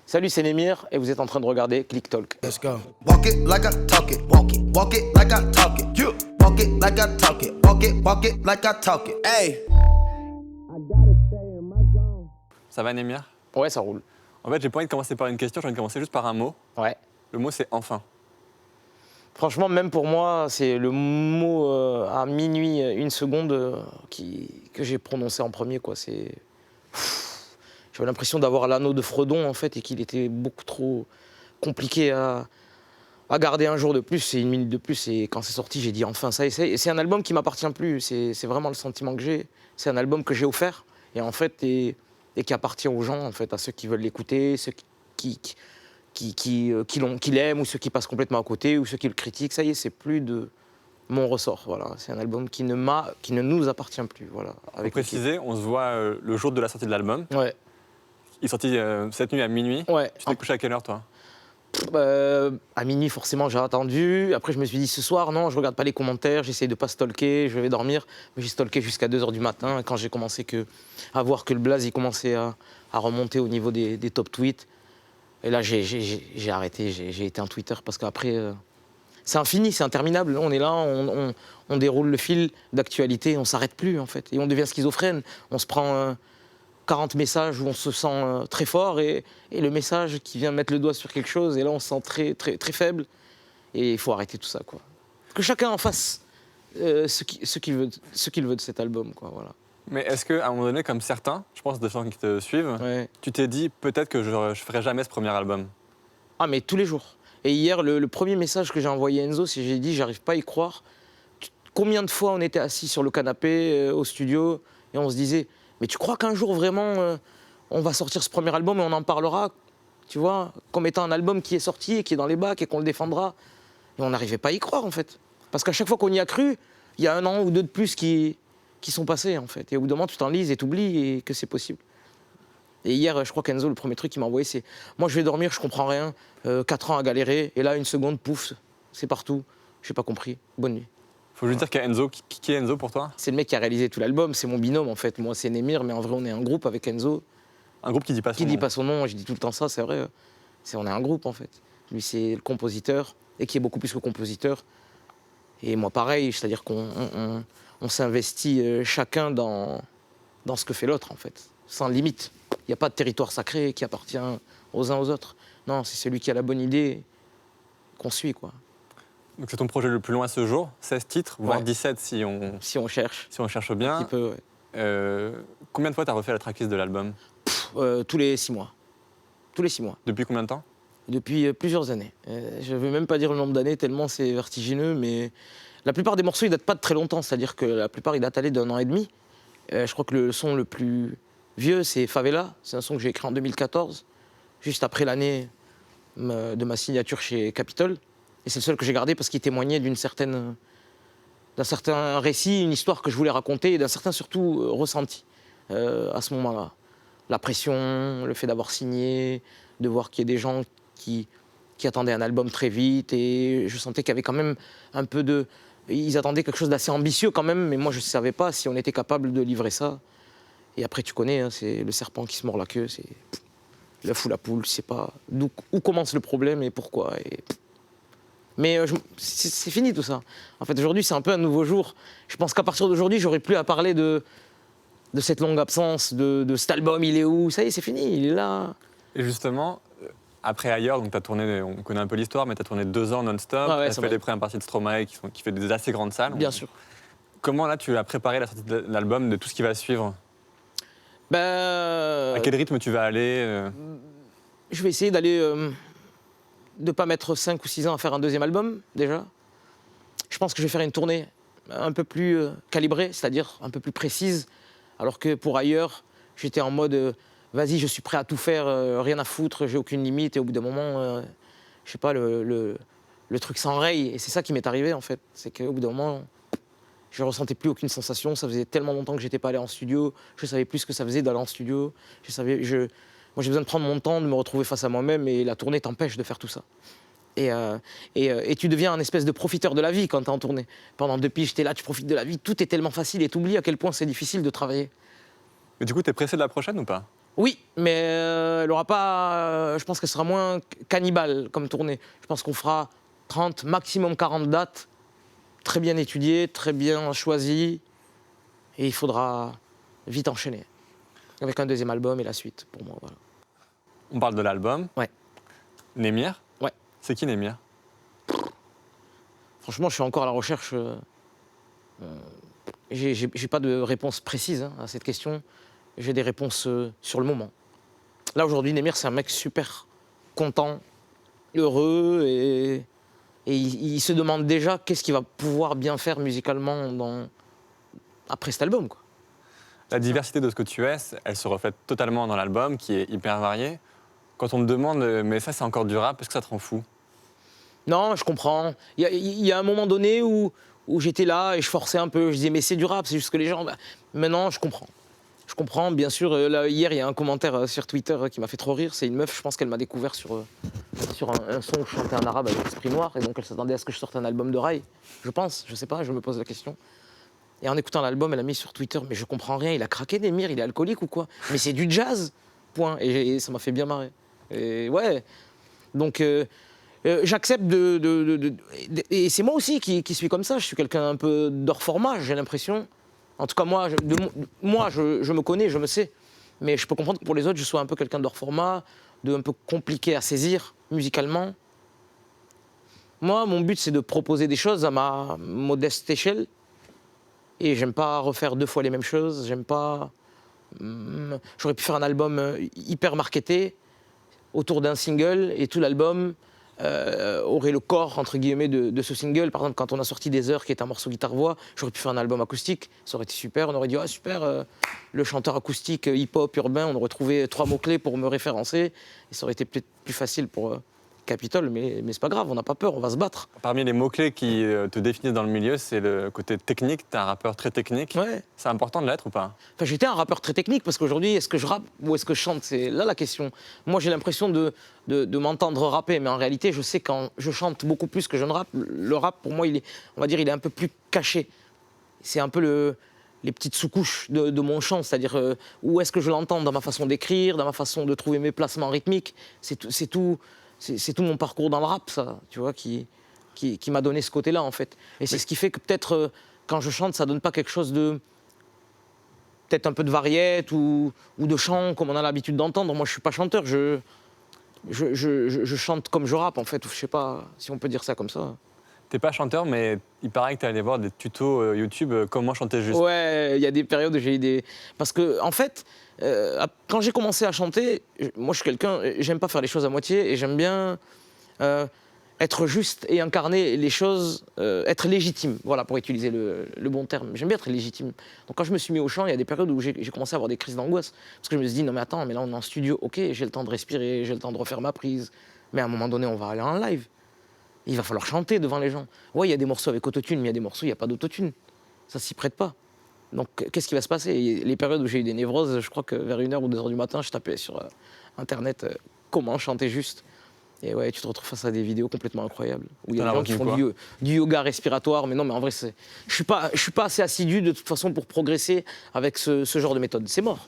Salut, c'est Némir et vous êtes en train de regarder Click Talk. Let's go. Walk it like I talk it. Walk it like I talk it. You walk it like I talk it. Walk it like I talk it. Hey. Ça va, Némir? Ouais, ça roule. En fait, j'ai pas envie de commencer par une question, j'ai envie de commencer juste par un mot. Ouais. Le mot, c'est enfin. Franchement, même pour moi, c'est le mot à minuit, une seconde que j'ai prononcé en premier, quoi. J'avais l'impression d'avoir l'anneau de Fredon, en fait, et qu'il était beaucoup trop compliqué à garder un jour de plus et une minute de plus. Et quand c'est sorti, j'ai dit enfin, ça essaie. Et c'est un album qui m'appartient plus. C'est vraiment le sentiment que j'ai. C'est un album que j'ai offert, et en fait, et qui appartient aux gens, en fait, à ceux qui veulent l'écouter, ceux qui l'aiment, ou ceux qui passent complètement à côté, ou ceux qui le critiquent. Ça y est, c'est plus de mon ressort. Voilà. C'est un album qui ne nous appartient plus. Voilà. Pour préciser, on se voit le jour de la sortie de l'album. Ouais. Il est sorti cette nuit à minuit. Ouais. Tu t'es couché à quelle heure, toi? À minuit, forcément, j'ai attendu. Après, je me suis dit, ce soir, non, je regarde pas les commentaires, j'essaye de pas stalker, je vais dormir. Mais j'ai stalké jusqu'à 2h du matin, quand j'ai commencé à voir que le blaze, il commençait à remonter au niveau des top tweets. Et là, j'ai arrêté, j'ai éteint Twitter, parce qu'après, c'est infini, c'est interminable. On est là, on déroule le fil d'actualité, on s'arrête plus, en fait. Et on devient schizophrène. On se prend 40 messages où on se sent très fort, et le message qui vient mettre le doigt sur quelque chose, et là on se sent très, très, très faible. Et il faut arrêter tout ça, quoi. Que chacun en fasse ce qu'il veut de cet album, quoi, voilà. Mais est-ce qu'à un moment donné, comme certains, je pense des gens qui te suivent, Ouais. tu t'es dit peut-être que je ferai jamais ce premier album? Ah, mais tous les jours. Et hier, le premier message que j'ai envoyé à Enzo, c'est j'ai dit, j'arrive pas à y croire. Combien de fois on était assis sur le canapé au studio, et on se disait, mais tu crois qu'un jour vraiment on va sortir ce premier album et on en parlera, tu vois, comme étant un album qui est sorti et qui est dans les bacs et qu'on le défendra? Et on n'arrivait pas à y croire, en fait. Parce qu'à chaque fois qu'on y a cru, il y a 1 an ou 2 de plus qui sont passés, en fait. Et au bout d'un moment, tu t'enlises et t'oublies et que c'est possible. Et hier, je crois qu'Enzo, le premier truc qu'il m'a envoyé, c'est « Moi, je vais dormir, je comprends rien. 4 ans à galérer. Et là, une seconde, pouf, c'est partout. J'ai pas compris. Bonne nuit. » Faut juste dire qu'il y a Enzo. Qui est Enzo pour toi? C'est le mec qui a réalisé tout l'album. C'est mon binôme, en fait. Moi, c'est Némir, mais en vrai, on est un groupe avec Enzo. Un groupe qui dit pas son nom. Qui dit pas son nom. Je dis tout le temps ça, c'est vrai. On est un groupe, en fait. Lui, c'est le compositeur, et qui est beaucoup plus que compositeur. Et moi, pareil. C'est-à-dire qu'on s'investit chacun dans ce que fait l'autre, en fait. Sans limite. Il n'y a pas de territoire sacré qui appartient aux uns aux autres. Non, c'est celui qui a la bonne idée qu'on suit, quoi. Donc c'est ton projet le plus long à ce jour, 16 titres, voire Ouais. 17 si on cherche. si on cherche bien. Un petit peu, ouais. Combien de fois tu as refait la tracklist de l'album? Tous les 6 mois. Tous les 6 mois. Depuis combien de temps? Depuis plusieurs années. Je ne vais même pas dire le nombre d'années, tellement c'est vertigineux, mais la plupart des morceaux, ils datent pas de très longtemps. C'est-à-dire que la plupart, ils datent d'1 an et demi. Je crois que le son le plus vieux, c'est Favela. C'est un son que j'ai écrit en 2014, juste après l'année de ma signature chez Capitol. Et c'est le seul que j'ai gardé parce qu'il témoignait d'un certain récit, une histoire que je voulais raconter, et d'un certain surtout ressenti à ce moment-là. La pression, le fait d'avoir signé, de voir qu'il y a des gens qui attendaient un album très vite, et je sentais qu'il y avait quand même un peu de... Ils attendaient quelque chose d'assez ambitieux quand même, mais moi je ne savais pas si on était capable de livrer ça. Et après tu connais, hein, c'est le serpent qui se mord la queue, c'est l'œuf ou la poule, je ne sais pas où commence le problème et pourquoi. Mais c'est fini tout ça. En fait, aujourd'hui, c'est un peu un nouveau jour. Je pense qu'à partir d'aujourd'hui, j'aurai plus à parler de cette longue absence, de cet album, il est où? Ça y est, c'est fini, il est là. Et justement, après Ailleurs, donc tu as tourné, on connaît un peu l'histoire, mais tu as tourné 2 ans non-stop, Ah ouais, tu as fait des premières parties de Stromae qui fait des assez grandes salles. Bien sûr. Comment là, tu as préparé la sortie de l'album, de tout ce qui va suivre? À quel rythme tu vas aller Je vais essayer d'aller... de ne pas mettre 5 ou 6 ans à faire un deuxième album, déjà. Je pense que je vais faire une tournée un peu plus calibrée, c'est-à-dire un peu plus précise, alors que pour Ailleurs, j'étais en mode vas-y, je suis prêt à tout faire, rien à foutre, j'ai aucune limite, et au bout d'un moment, je sais pas, le truc s'enraye, et c'est ça qui m'est arrivé, en fait. C'est qu'au bout d'un moment, je ressentais plus aucune sensation, ça faisait tellement longtemps que j'étais pas allé en studio, je savais plus ce que ça faisait d'aller en studio, moi, j'ai besoin de prendre mon temps, de me retrouver face à moi-même, et la tournée t'empêche de faire tout ça. Et tu deviens un espèce de profiteur de la vie quand t'es en tournée. Pendant 2 piges, t'es là, tu profites de la vie, tout est tellement facile, et t'oublies à quel point c'est difficile de travailler. Mais du coup, t'es pressé de la prochaine ou pas? Oui, mais elle aura pas. Je pense qu'elle sera moins cannibale comme tournée. Je pense qu'on fera 30, maximum 40 dates, très bien étudiées, très bien choisies. Et il faudra vite enchaîner. Avec un deuxième album et la suite, pour moi. Voilà. On parle de l'album. Ouais. Némir. Ouais. C'est qui Némir? Franchement, je suis encore à la recherche. J'ai pas de réponse précise à cette question. J'ai des réponses sur le moment. Là, aujourd'hui, Némir, c'est un mec super content, heureux, et il se demande déjà qu'est-ce qu'il va pouvoir bien faire musicalement après cet album, quoi. La diversité de ce que tu es, elle se reflète totalement dans l'album, qui est hyper varié. Quand on te demande, mais ça c'est encore du rap, est-ce que ça te rend fou? Non, je comprends. Il y a un moment donné où j'étais là et je forçais un peu. Je disais, mais c'est du rap, c'est juste que les gens... Maintenant, je comprends. Je comprends, bien sûr. Là, hier, il y a un commentaire sur Twitter qui m'a fait trop rire. C'est une meuf, je pense qu'elle m'a découvert sur un son où je chantais en arabe avec l'esprit noir. Et donc, elle s'attendait à ce que je sorte un album de rail. Je pense, je sais pas, je me pose la question. Et en écoutant l'album, elle a mis sur Twitter, mais je comprends rien, il a craqué Némir, il est alcoolique ou quoi? Mais c'est du jazz, point. Et ça m'a fait bien marrer. Et ouais, donc j'accepte et c'est moi aussi qui suis comme ça, je suis quelqu'un un peu d'hors format, j'ai l'impression. En tout cas, moi, je me connais, je me sais. Mais je peux comprendre que pour les autres, je sois un peu quelqu'un d'hors format, un peu compliqué à saisir musicalement. Moi, mon but, c'est de proposer des choses à ma modeste échelle. Et j'aime pas refaire 2 fois les mêmes choses, j'aime pas... J'aurais pu faire un album hyper marketé autour d'un single et tout l'album aurait le corps, entre guillemets, de ce single. Par exemple, quand on a sorti Des Heures, qui est un morceau guitare-voix, j'aurais pu faire un album acoustique, ça aurait été super. On aurait dit, ah super, le chanteur acoustique hip-hop urbain, on aurait trouvé 3 mots-clés pour me référencer. Et ça aurait été peut-être plus facile pour Capitol, mais c'est pas grave, on n'a pas peur, on va se battre. Parmi les mots-clés qui te définissent dans le milieu, c'est le côté technique. Tu es un rappeur très technique. Ouais. C'est important de l'être ou pas? Enfin, j'étais un rappeur très technique parce qu'aujourd'hui, est-ce que je rappe ou est-ce que je chante? C'est là la question. Moi, j'ai l'impression de m'entendre rapper, mais en réalité, je sais quand je chante beaucoup plus que je ne rappe. Le rap, pour moi, on va dire, il est un peu plus caché. C'est un peu les petites sous-couches de mon chant, c'est-à-dire où est-ce que je l'entends dans ma façon d'écrire, dans ma façon de trouver mes placements rythmiques. C'est tout mon parcours dans le rap, ça, tu vois, qui m'a donné ce côté-là, en fait. Et c'est ce qui fait que peut-être, quand je chante, ça donne pas quelque chose de... peut-être un peu de variette ou de chant, comme on a l'habitude d'entendre. Moi, je suis pas chanteur, je chante comme je rappe, en fait. Je sais pas si on peut dire ça comme ça. T'es pas chanteur, mais il paraît que t'es allé voir des tutos YouTube comment chanter juste. Ouais, il y a des périodes où j'ai eu des... Parce que, en fait, quand j'ai commencé à chanter, moi, je suis quelqu'un... J'aime pas faire les choses à moitié et j'aime bien être juste et incarner les choses, être légitime, voilà, pour utiliser le bon terme. J'aime bien être légitime. Donc, quand je me suis mis au chant, il y a des périodes où j'ai commencé à avoir des crises d'angoisse. Parce que je me suis dit, non, mais attends, mais là, on est en studio, ok, j'ai le temps de respirer, j'ai le temps de refaire ma prise. Mais à un moment donné, on va aller en live. Il va falloir chanter devant les gens. Ouais, il y a des morceaux avec autotune, mais il y a des morceaux, il n'y a pas d'autotune. Ça s'y prête pas. Donc, qu'est-ce qui va se passer? Les périodes où j'ai eu des névroses, je crois que vers 1h ou 2h du matin, je tapais sur Internet comment chanter juste. Et ouais, tu te retrouves face à des vidéos complètement incroyables. Où il y a des gens qui font du yoga respiratoire. Mais non, mais en vrai, je suis pas assez assidu de toute façon pour progresser avec ce genre de méthode. C'est mort.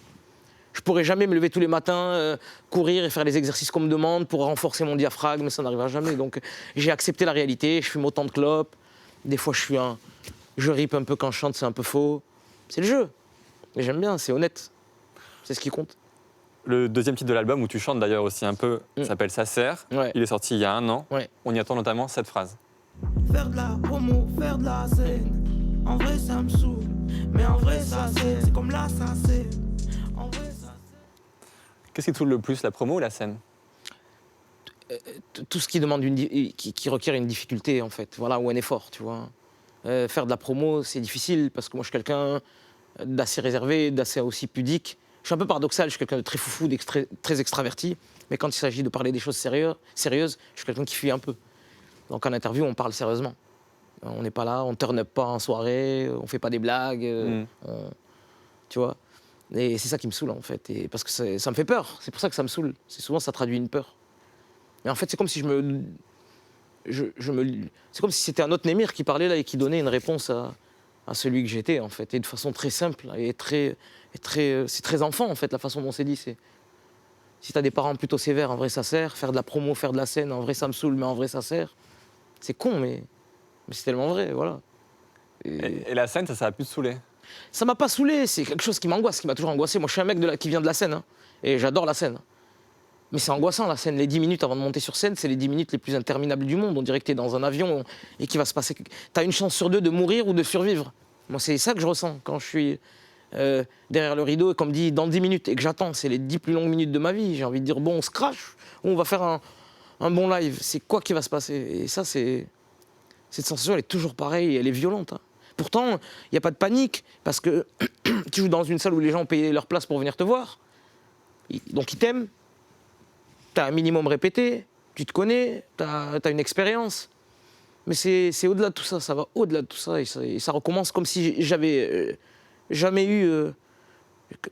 Je pourrais jamais me lever tous les matins, courir et faire les exercices qu'on me demande pour renforcer mon diaphragme, ça n'arrivera jamais. Donc j'ai accepté la réalité, je fume autant de clopes. Des fois je ripe un peu quand je chante, c'est un peu faux. C'est le jeu. Mais j'aime bien, c'est honnête. C'est ce qui compte. Le deuxième titre de l'album, où tu chantes d'ailleurs aussi un peu, s'appelle Ça sert. Ouais. Il est sorti il y a 1 an. Ouais. On y attend notamment cette phrase. Faire de la promo, faire de la scène. En vrai, ça me saoule. Mais en vrai, ça c'est comme là, ça c'est. En vrai, ça c'est. Qu'est-ce qui te saoule le plus, la promo ou la scène? Tout ce qui demande qui requiert une difficulté, en fait. Voilà, ou un effort, tu vois. Faire de la promo, c'est difficile parce que moi, je suis quelqu'un d'assez réservé, d'assez aussi pudique. Je suis un peu paradoxal, je suis quelqu'un de très foufou, très extraverti. Mais quand il s'agit de parler des choses sérieuses, je suis quelqu'un qui fuit un peu. Donc en interview, on parle sérieusement. On n'est pas là, on turn up pas en soirée, on fait pas des blagues, tu vois. Et c'est ça qui me saoule en fait, et parce que ça me fait peur. C'est pour ça que ça me saoule. C'est souvent ça traduit une peur. Mais en fait, c'est comme si c'est comme si c'était un autre Némir qui parlait là et qui donnait une réponse à celui que j'étais en fait, et de façon très simple et c'est très enfant en fait la façon dont c'est dit. Si t'as des parents plutôt sévères, en vrai ça sert. Faire de la promo, faire de la scène, en vrai ça me saoule, mais en vrai ça sert. C'est con, mais c'est tellement vrai, voilà. Et la scène, ça a pu te saouler? Ça m'a pas saoulé, c'est quelque chose qui m'angoisse, qui m'a toujours angoissé. Moi, je suis un mec qui vient de la scène, hein, et j'adore la scène. Mais c'est angoissant, la scène. Les 10 minutes avant de monter sur scène, c'est les 10 minutes les plus interminables du monde. On dirait que t'es dans un avion et qu'il va se passer... T'as une chance sur deux de mourir ou de survivre. Moi, c'est ça que je ressens quand je suis derrière le rideau et qu'on me dit dans 10 minutes et que j'attends. C'est les 10 plus longues minutes de ma vie. J'ai envie de dire, bon, on se crache ou on va faire un bon live. C'est quoi qui va se passer? Et ça, cette sensation, elle est toujours pareille et elle est violente, hein. Pourtant, il n'y a pas de panique, parce que tu joues dans une salle où les gens ont payé leur place pour venir te voir. Donc ils t'aiment, tu as un minimum répété, tu te connais, tu as une expérience. Mais c'est au-delà de tout ça, ça va au-delà de tout ça. Et ça recommence comme si j'avais jamais eu...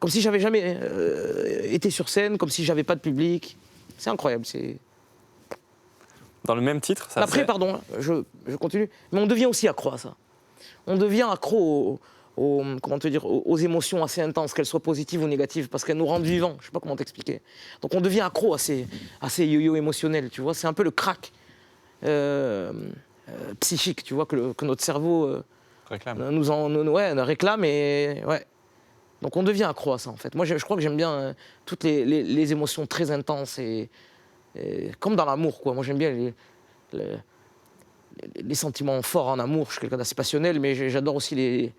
comme si j'avais jamais été sur scène, comme si j'avais pas de public. C'est incroyable, c'est... Dans le même titre, ça Après, pardon, je continue. Mais on devient aussi accro à ça. On devient accro aux émotions assez intenses, qu'elles soient positives ou négatives, parce qu'elles nous rendent vivants. Je ne sais pas comment t'expliquer. Donc on devient accro à ces yo-yo émotionnels, tu vois. C'est un peu le crack psychique, tu vois, que notre cerveau nous réclame. Et, ouais. Donc on devient accro à ça, en fait. Moi, je crois que j'aime bien toutes les émotions très intenses, et comme dans l'amour, quoi. Moi, j'aime bien les sentiments forts en amour. Je suis quelqu'un d'assez passionnel, mais j'adore aussi les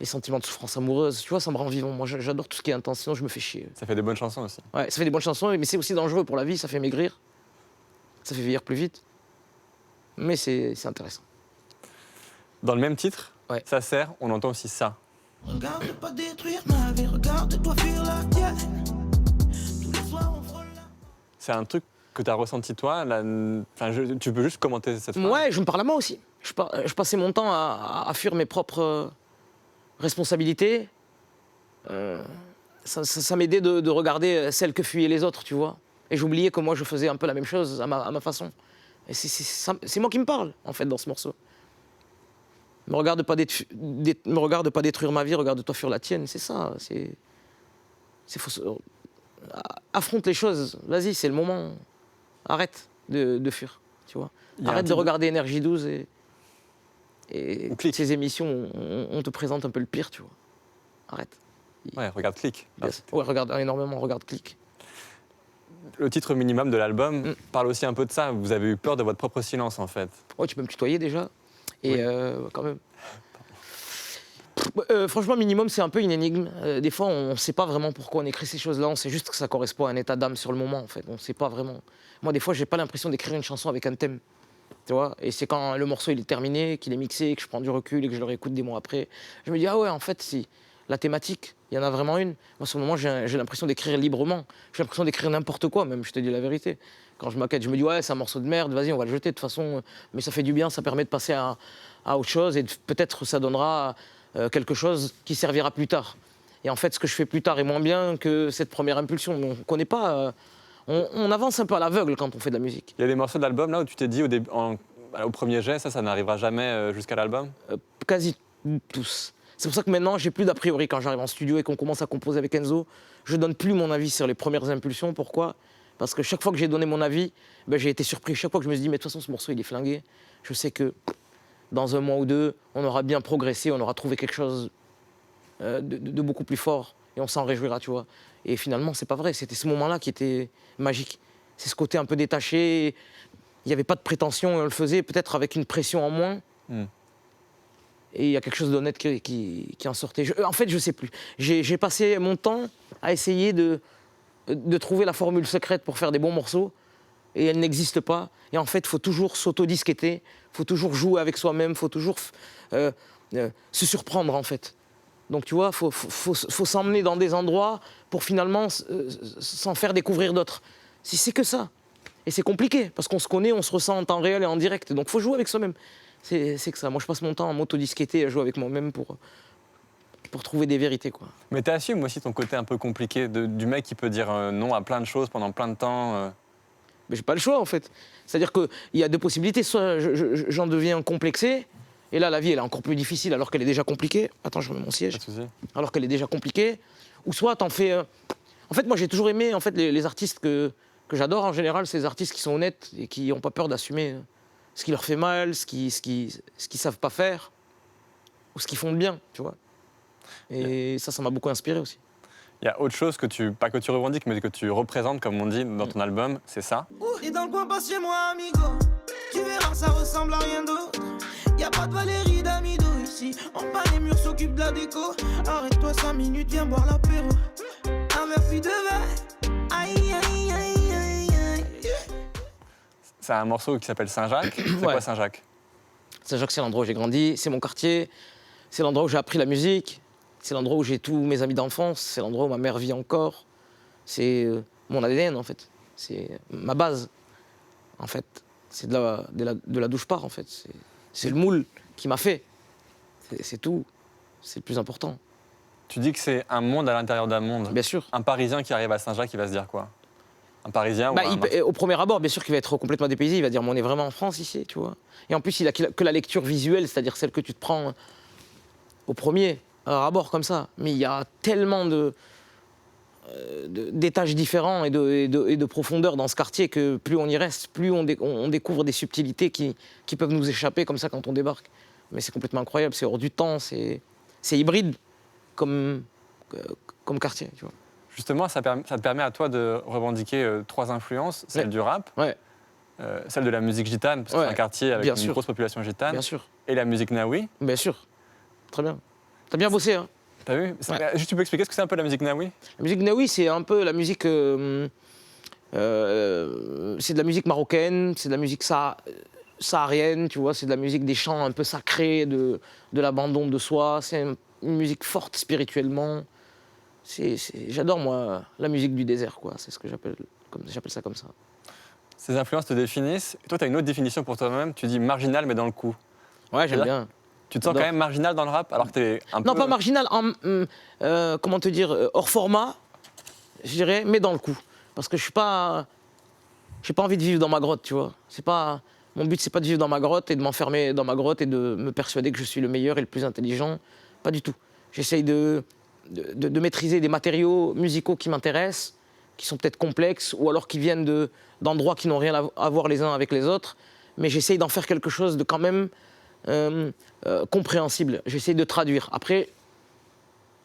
sentiments de souffrance amoureuse. Tu vois, ça me rend vivant. Moi, j'adore tout ce qui est intense, sinon je me fais chier. Ça fait des bonnes chansons aussi. Ouais, ça fait des bonnes chansons, mais c'est aussi dangereux pour la vie. Ça fait maigrir, ça fait vieillir plus vite. Mais c'est intéressant. Dans le même titre, ouais. Ça sert, on entend aussi ça. Regarde pas détruire ma vie, regarde-toi fuir la tienne. Tous les soirs on frôle la... C'est un truc que tu as ressenti toi, tu peux juste commenter cette phrase? Ouais, je me parle à moi aussi. Je passais mon temps à fuir mes propres responsabilités. Ça m'aidait de regarder celles que fuyaient les autres, tu vois. Et j'oubliais que moi, je faisais un peu la même chose à ma façon. Et c'est moi qui me parle, en fait, dans ce morceau. Me regarde pas détruire ma vie, regarde-toi fuir la tienne. C'est ça. Affronte les choses. Vas-y, c'est le moment. Arrête de fuir, tu vois. Arrête de regarder Énergie 12 et ces émissions, on te présente un peu le pire, tu vois. Arrête. Ouais, regarde Click. Ouais, regarde énormément, regarde Click. Le titre minimum de l'album parle aussi un peu de ça. Vous avez eu peur de votre propre silence, en fait. Ouais, tu peux me tutoyer déjà. Et oui. Quand même. Franchement, minimum, c'est un peu une énigme. Des fois, on ne sait pas vraiment pourquoi on écrit ces choses-là. On sait juste que ça correspond à un état d'âme sur le moment, en fait. On ne sait pas vraiment. Moi, des fois, j'ai pas l'impression d'écrire une chanson avec un thème. Tu vois. Et c'est quand le morceau il est terminé, qu'il est mixé, que je prends du recul et que je le réécoute des mois après. Je me dis, ah ouais, en fait, si la thématique, il y en a vraiment une. Moi, sur le moment, j'ai l'impression d'écrire librement. J'ai l'impression d'écrire n'importe quoi, même, je te dis la vérité. Quand je maquette, je me dis, ouais, c'est un morceau de merde, vas-y, on va le jeter de toute façon. Mais ça fait du bien, ça permet de passer à autre chose et peut-être ça donnera quelque chose qui servira plus tard. Et en fait, ce que je fais plus tard est moins bien que cette première impulsion. On ne connaît pas. On avance un peu à l'aveugle quand on fait de la musique. Il y a des morceaux de l'album là où tu t'es dit au premier jet, ça n'arrivera jamais jusqu'à l'album? Quasi tous. C'est pour ça que maintenant, j'ai plus d'a priori quand j'arrive en studio et qu'on commence à composer avec Enzo. Je donne plus mon avis sur les premières impulsions. Pourquoi? Parce que chaque fois que j'ai donné mon avis, j'ai été surpris. Chaque fois que je me suis dit, mais de toute façon, ce morceau, il est flingué. Je sais que dans un mois ou deux, on aura bien progressé, on aura trouvé quelque chose de beaucoup plus fort. Et on s'en réjouira, tu vois. Et finalement, c'est pas vrai. C'était ce moment-là qui était magique. C'est ce côté un peu détaché. Il n'y avait pas de prétention et on le faisait peut-être avec une pression en moins. Et il y a quelque chose d'honnête qui en sortait. En fait, je sais plus. J'ai passé mon temps à essayer de trouver la formule secrète pour faire des bons morceaux. Et elle n'existe pas. Et en fait, il faut toujours s'auto-disqueter. Il faut toujours jouer avec soi-même. Il faut toujours se surprendre, en fait. Donc, tu vois, il faut s'emmener dans des endroits pour finalement s'en faire découvrir d'autres. Si c'est que ça. Et c'est compliqué, parce qu'on se connaît, on se ressent en temps réel et en direct. Donc, il faut jouer avec soi-même. C'est que ça. Moi, je passe mon temps à m'auto-disqueter, à jouer avec moi-même pour trouver des vérités, quoi. Mais tu assumes aussi ton côté un peu compliqué du mec qui peut dire non à plein de choses pendant plein de temps. Mais j'ai pas le choix, en fait. C'est-à-dire qu'il y a deux possibilités. Soit j'en deviens complexé, et là, la vie, elle est encore plus difficile alors qu'elle est déjà compliquée. Attends, je remets mon siège. Pas de souci. Alors qu'elle est déjà compliquée. Ou soit t'en fais En fait, moi, j'ai toujours aimé en fait, les artistes que j'adore en général, c'est les artistes qui sont honnêtes et qui n'ont pas peur d'assumer ce qui leur fait mal, ce qu'ils savent pas faire, ou ce qu'ils font de bien, tu vois. Et ça m'a beaucoup inspiré aussi. Il y a autre chose pas que tu revendiques, mais que tu représentes, comme on dit dans ton album, c'est ça. Et dans le coin, passe chez moi, amigo. Tu verras, ça ressemble à rien d'autre. Y a pas de Valérie d'Amido ici. En bas, les murs s'occupent de la déco. Arrête-toi 5 minutes, viens boire l'apéro. Un verre puis 2 verres. Aïe, aïe, aïe, aïe, aïe. C'est un morceau qui s'appelle Saint-Jacques. C'est Ouais. quoi Saint-Jacques? Saint-Jacques, c'est l'endroit où j'ai grandi, c'est mon quartier, c'est l'endroit où j'ai appris la musique, c'est l'endroit où j'ai tous mes amis d'enfance, c'est l'endroit où ma mère vit encore. C'est mon ADN, en fait. C'est ma base, en fait. C'est de là d'où je pars, en fait. C'est le moule qui m'a fait. C'est tout. C'est le plus important. Tu dis que c'est un monde à l'intérieur d'un monde. Bien sûr. Un Parisien qui arrive à Saint-Jacques, il va se dire quoi? Un Parisien Bah, ou un... au premier abord, bien sûr qu'il va être complètement dépaysé. Il va dire, mais on est vraiment en France ici, tu vois. Et en plus, il a que la lecture visuelle, c'est-à-dire celle que tu te prends au premier abord comme ça. Mais il y a tellement d'étages différents et de profondeur dans ce quartier que plus on y reste, plus on découvre des subtilités qui peuvent nous échapper comme ça quand on débarque. Mais c'est complètement incroyable, c'est hors du temps, c'est hybride comme quartier, tu vois. Justement, ça te permet à toi de revendiquer 3 influences, celle Ouais. du rap, Ouais, celle de la musique gitane, parce que Ouais, c'est un quartier avec bien une sûr. grosse population gitane, bien sûr, et la musique naoui. bien sûr. Très bien. T'as bien bossé, hein. T'as vu? Juste, tu peux expliquer ce que c'est un peu la musique naoui? La musique naoui, c'est un peu la musique. C'est de la musique marocaine, c'est de la musique saharienne, tu vois, c'est de la musique des chants un peu sacrés, de l'abandon de soi. C'est une musique forte spirituellement. J'adore, moi, la musique du désert, quoi. C'est ce que j'appelle ça comme ça. Ces influences te définissent. Et toi, tu as une autre définition pour toi-même. Tu dis marginal, mais dans le coup. Ouais, j'aime C'est-à-dire bien. Tu te sens quand J'adore. même marginal dans le rap, alors que t'es un peu... Non, pas marginal, comment te dire, hors format, je dirais, mais dans le coup. Parce que j'ai pas envie de vivre dans ma grotte, tu vois. Mon but, c'est pas de vivre dans ma grotte et de m'enfermer dans ma grotte et de me persuader que je suis le meilleur et le plus intelligent. Pas du tout. J'essaye de maîtriser des matériaux musicaux qui m'intéressent, qui sont peut-être complexes, ou alors qui viennent d'endroits qui n'ont rien à voir les uns avec les autres. Mais j'essaye d'en faire quelque chose de quand même compréhensible. J'essaye de traduire. Après,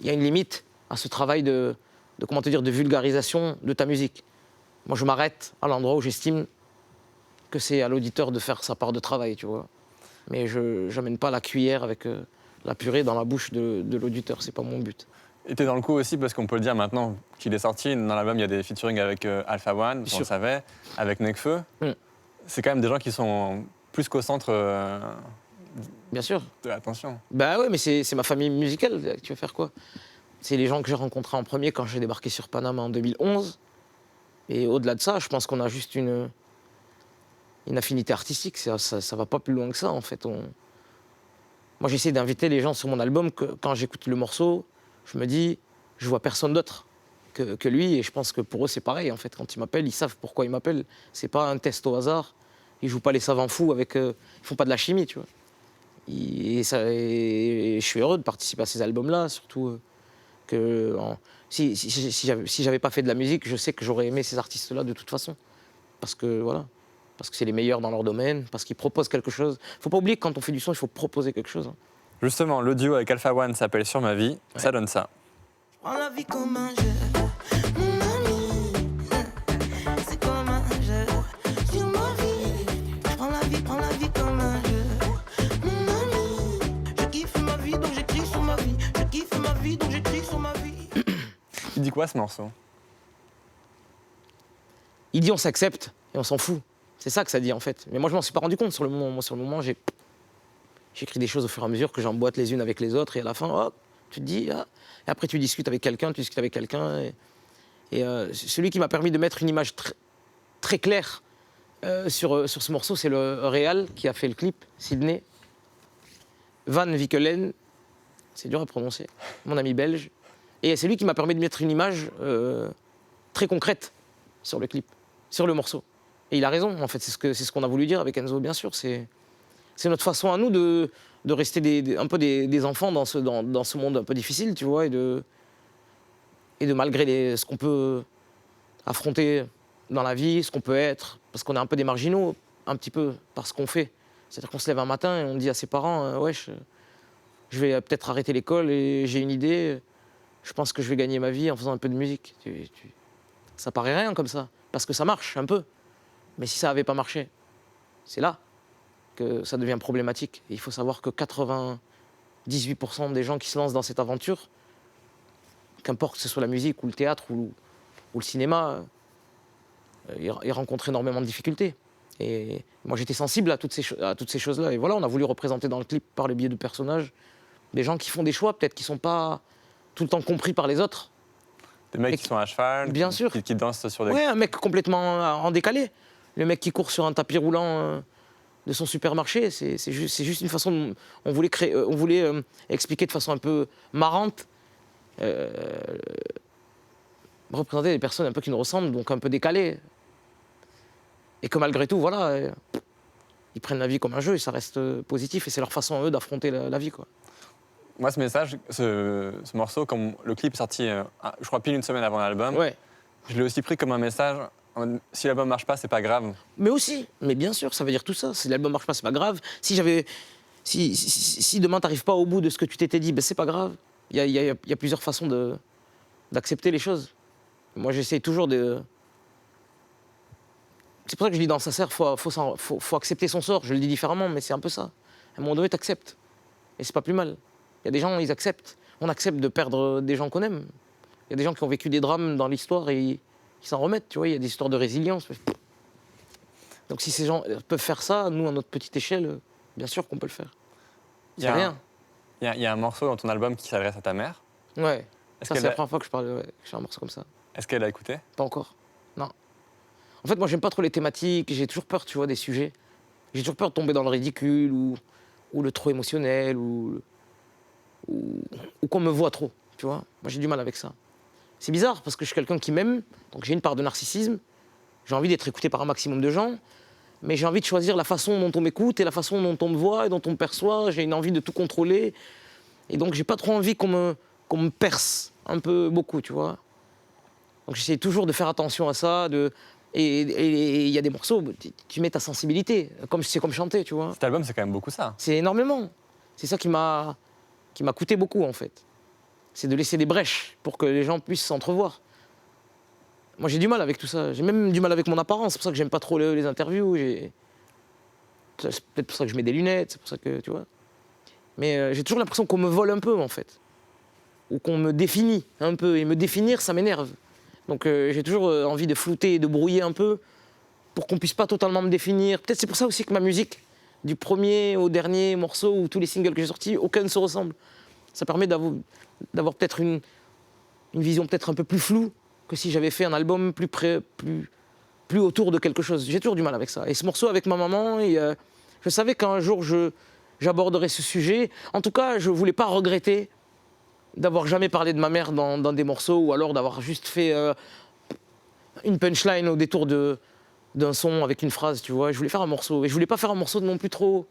il y a une limite à ce travail de vulgarisation de ta musique. Moi, je m'arrête à l'endroit où j'estime que c'est à l'auditeur de faire sa part de travail, tu vois. Mais je n'amène pas la cuillère avec la purée dans la bouche de l'auditeur, c'est pas mon but. Et t'es dans le coup aussi, parce qu'on peut le dire maintenant qu'il est sorti, dans l'album, il y a des featuring avec Alpha One, on sûr. le savait, avec Nekfeu. Mm. C'est quand même des gens qui sont plus qu'au centre Bien sûr. de l'attention. Bah ouais, mais c'est ma famille musicale, tu vas faire quoi? C'est les gens que j'ai rencontrés en premier quand j'ai débarqué sur Paname en 2011. Et au-delà de ça, je pense qu'on a juste une affinité artistique. Ça va pas plus loin que ça, en fait. Moi, j'essaie d'inviter les gens sur mon album que quand j'écoute le morceau, je me dis, je vois personne d'autre que lui. Et je pense que pour eux, c'est pareil, en fait. Quand ils m'appellent, ils savent pourquoi ils m'appellent. C'est pas un test au hasard. Ils jouent pas les savants fous ils font pas de la chimie, tu vois. Et je suis heureux de participer à ces albums-là, surtout si j'avais pas fait de la musique, je sais que j'aurais aimé ces artistes-là de toute façon. Parce que c'est les meilleurs dans leur domaine, parce qu'ils proposent quelque chose. Faut pas oublier que quand on fait du son, il faut proposer quelque chose. Justement, le duo avec Alpha One s'appelle Sur ma vie, ça donne ça. Prends la vie comme un jeu, mon ami. C'est comme un jeu, sur ma vie. Prends la vie comme un jeu, mon ami. Je kiffe ma vie, donc j'écris sur ma vie. Je kiffe ma vie, donc j'écris sur ma vie. Il dit quoi ce morceau? Il dit on s'accepte et on s'en fout. C'est ça que ça dit en fait. Mais moi je m'en suis pas rendu compte sur le moment. Moi sur le moment j'écris des choses au fur et à mesure que j'emboîte les unes avec les autres et à la fin hop, tu te dis ah. Et après tu discutes avec quelqu'un, et celui qui m'a permis de mettre une image très claire sur ce morceau, c'est le réal qui a fait le clip, Sydney. Van Vickelen, c'est dur à prononcer, mon ami belge. Et c'est lui qui m'a permis de mettre une image très concrète sur le clip, sur le morceau. Et il a raison, en fait, c'est ce qu'on a voulu dire avec Enzo, bien sûr. C'est notre façon à nous de rester un peu des enfants dans ce monde un peu difficile, tu vois, et et de malgré ce qu'on peut affronter dans la vie, ce qu'on peut être, parce qu'on est un peu des marginaux, un petit peu, par ce qu'on fait. C'est-à-dire qu'on se lève un matin et on dit à ses parents wesh, je vais peut-être arrêter l'école et j'ai une idée, je pense que je vais gagner ma vie en faisant un peu de musique. Ça paraît rien comme ça, parce que ça marche un peu. Mais si ça n'avait pas marché, c'est là que ça devient problématique. Et il faut savoir que 98% des gens qui se lancent dans cette aventure, qu'importe que ce soit la musique ou le théâtre ou le cinéma, ils rencontrent énormément de difficultés. Et moi j'étais sensible à toutes ces choses-là. Et voilà, on a voulu représenter dans le clip par le biais de personnages des gens qui font des choix peut-être qui ne sont pas tout le temps compris par les autres. Des mecs qui sont à cheval, bien sûr. Qui dansent sur des... Ouais, un mec complètement en décalé. Le mec qui court sur un tapis roulant de son supermarché, c'est juste une façon... On voulait expliquer de façon un peu marrante, représenter des personnes un peu qui nous ressemblent, donc un peu décalées. Et que malgré tout, voilà, ils prennent la vie comme un jeu et ça reste positif. Et c'est leur façon, eux, d'affronter la vie, quoi. Moi, ce message, ce morceau, comme le clip est sorti, je crois, pile une semaine avant l'album, Ouais. je l'ai aussi pris comme un message. Si l'album marche pas, c'est pas grave. Mais aussi, mais bien sûr, ça veut dire tout ça. Si l'album marche pas, c'est pas grave. Si demain t'arrives pas au bout de ce que tu t'étais dit, ben c'est pas grave. Il y a plusieurs façons d'accepter les choses. Moi, j'essaie toujours de... C'est pour ça que je dis dans Sincère, faut accepter son sort. Je le dis différemment, mais c'est un peu ça. À un moment donné, t'acceptes. Et c'est pas plus mal. Il y a des gens, ils acceptent. On accepte de perdre des gens qu'on aime. Il y a des gens qui ont vécu des drames dans l'histoire et ils s'en remettent, tu vois. Il y a des histoires de résilience. Donc si ces gens peuvent faire ça, nous, à notre petite échelle, bien sûr qu'on peut le faire. C'est rien. Il y a un morceau dans ton album qui s'adresse à ta mère. Ouais. Est-ce Ça, qu'elle c'est la a- première fois que je parle, que je fais un morceau comme ça. Est-ce qu'elle a écouté? Pas encore. Non. En fait, moi, j'aime pas trop les thématiques. J'ai toujours peur, tu vois, des sujets. J'ai toujours peur de tomber dans le ridicule ou le trop émotionnel ou qu'on me voit trop, tu vois. Moi, j'ai du mal avec ça. C'est bizarre parce que je suis quelqu'un qui m'aime, donc j'ai une part de narcissisme. J'ai envie d'être écouté par un maximum de gens, mais j'ai envie de choisir la façon dont on m'écoute et la façon dont on me voit et dont on me perçoit. J'ai une envie de tout contrôler. Et donc, j'ai pas trop envie qu'on me perce un peu beaucoup, tu vois. Donc, j'essaie toujours de faire attention à ça. Et il y a des morceaux, tu mets ta sensibilité, c'est comme chanter, tu vois. Cet album, c'est quand même beaucoup ça. C'est énormément. C'est ça qui m'a coûté beaucoup, en fait. C'est de laisser des brèches pour que les gens puissent s'entrevoir. Moi, j'ai du mal avec tout ça. J'ai même du mal avec mon apparence. C'est pour ça que j'aime pas trop les interviews. C'est peut-être pour ça que je mets des lunettes. C'est pour ça que, tu vois. Mais j'ai toujours l'impression qu'on me vole un peu, en fait. Ou qu'on me définit un peu. Et me définir, ça m'énerve. Donc j'ai toujours envie de flouter et de brouiller un peu pour qu'on puisse pas totalement me définir. Peut-être c'est pour ça aussi que ma musique, du premier au dernier morceau ou tous les singles que j'ai sortis, aucun ne se ressemble. Ça permet d'avoir peut-être une vision peut-être un peu plus floue que si j'avais fait un album plus autour de quelque chose. J'ai toujours du mal avec ça. Et ce morceau avec ma maman, je savais qu'un jour j'aborderais ce sujet. En tout cas, je voulais pas regretter d'avoir jamais parlé de ma mère dans des morceaux ou alors d'avoir juste fait une punchline au détour d'un son avec une phrase, tu vois. Je voulais faire un morceau. Et je voulais pas faire un morceau non plus trop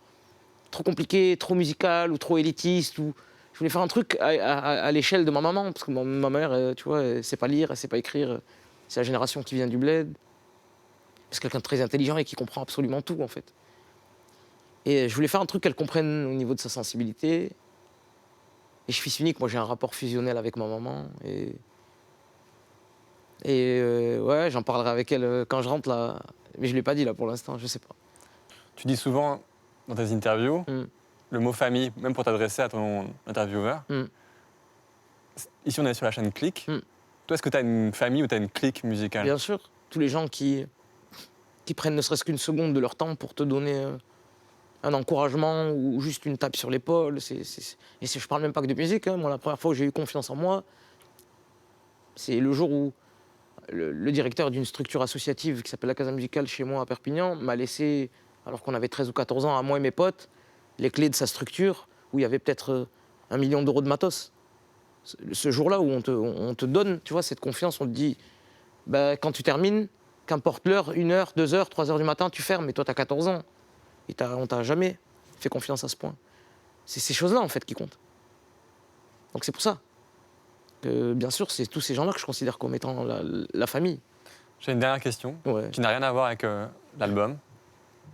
compliqué, trop musical ou trop élitiste. Je voulais faire un truc à l'échelle de ma maman. Parce que ma mère, tu vois, elle sait pas lire, elle sait pas écrire. C'est la génération qui vient du bled. C'est quelqu'un de très intelligent et qui comprend absolument tout, en fait. Et je voulais faire un truc qu'elle comprenne au niveau de sa sensibilité. Et je suis fils unique, moi j'ai un rapport fusionnel avec ma maman. Et ouais, j'en parlerai avec elle quand je rentre là. Mais je ne l'ai pas dit là pour l'instant, je sais pas. Tu dis souvent dans tes interviews le mot famille, même pour t'adresser à ton intervieweur. Ici, on est sur la chaîne Click. Toi, est-ce que tu as une famille ou tu as une clique musicale? Bien sûr, tous les gens qui prennent ne serait-ce qu'une seconde de leur temps pour te donner un encouragement ou juste une tape sur l'épaule. Et je parle même pas que de musique. Hein. Moi, la première fois où j'ai eu confiance en moi, c'est le jour où le directeur d'une structure associative qui s'appelle la Casa Musicale chez moi à Perpignan m'a laissé, alors qu'on avait 13 ou 14 ans, à moi et mes potes, les clés de sa structure où il y avait peut-être 1 million d'euros de matos. Ce jour-là où on te donne, tu vois, cette confiance, on te dit, bah, quand tu termines, qu'importe l'heure, 1 heure, 2 heures, 3 heures du matin, tu fermes, et toi, tu as 14 ans. Et on t'a jamais fait confiance à ce point. C'est ces choses-là, en fait, qui comptent. Donc c'est pour ça bien sûr, c'est tous ces gens-là que je considère comme étant la famille. J'ai une dernière question Ouais. qui n'a rien à voir avec l'album,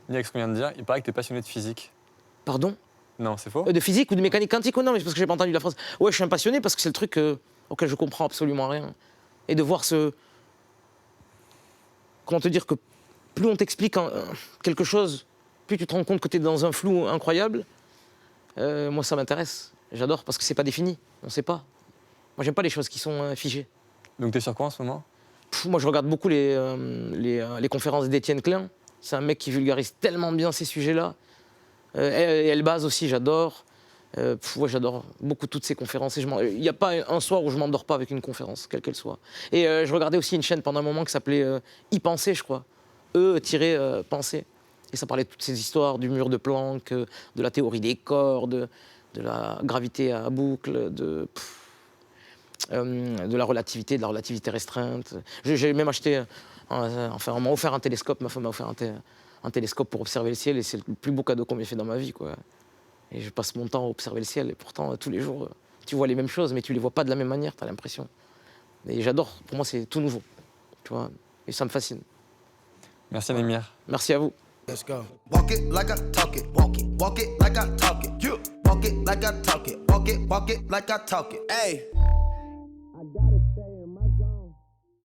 ni avec ce qu'on vient de dire. Il paraît que tu es passionné de physique. Pardon? Non, c'est faux? De physique ou de mécanique quantique ou non, mais c'est parce que j'ai pas entendu la phrase. Ouais, je suis un passionné parce que c'est le truc auquel je comprends absolument rien. Et de voir comment te dire que plus on t'explique quelque chose, plus tu te rends compte que tu es dans un flou incroyable. Moi, ça m'intéresse. J'adore parce que c'est pas défini. On sait pas. Moi, j'aime pas les choses qui sont figées. Donc tu es sur quoi en ce moment? Moi, je regarde beaucoup les conférences d'Étienne Klein. C'est un mec qui vulgarise tellement bien ces sujets-là. Et Elbaz aussi, j'adore. Ouais, j'adore beaucoup toutes ces conférences. Il n'y a pas un soir où je m'endors pas avec une conférence, quelle qu'elle soit. Et je regardais aussi une chaîne pendant un moment qui s'appelait E-Penser, je crois. E-Penser. Et ça parlait de toutes ces histoires du mur de Planck, de la théorie des corps, de la gravité à boucle, de la relativité restreinte. J'ai même acheté, on m'a offert un télescope, ma femme m'a offert un télescope pour observer le ciel, et c'est le plus beau cadeau qu'on m'ait fait dans ma vie, quoi. Et je passe mon temps à observer le ciel, et pourtant, tous les jours, tu vois les mêmes choses, mais tu les vois pas de la même manière, tu as l'impression. Et j'adore, pour moi, c'est tout nouveau, tu vois, et ça me fascine. Merci Némir. Merci à vous. Let's go. Walk it like I talk it. Walk it like I talk it. You walk it like I talk it. Walk it like I talk it. Hey.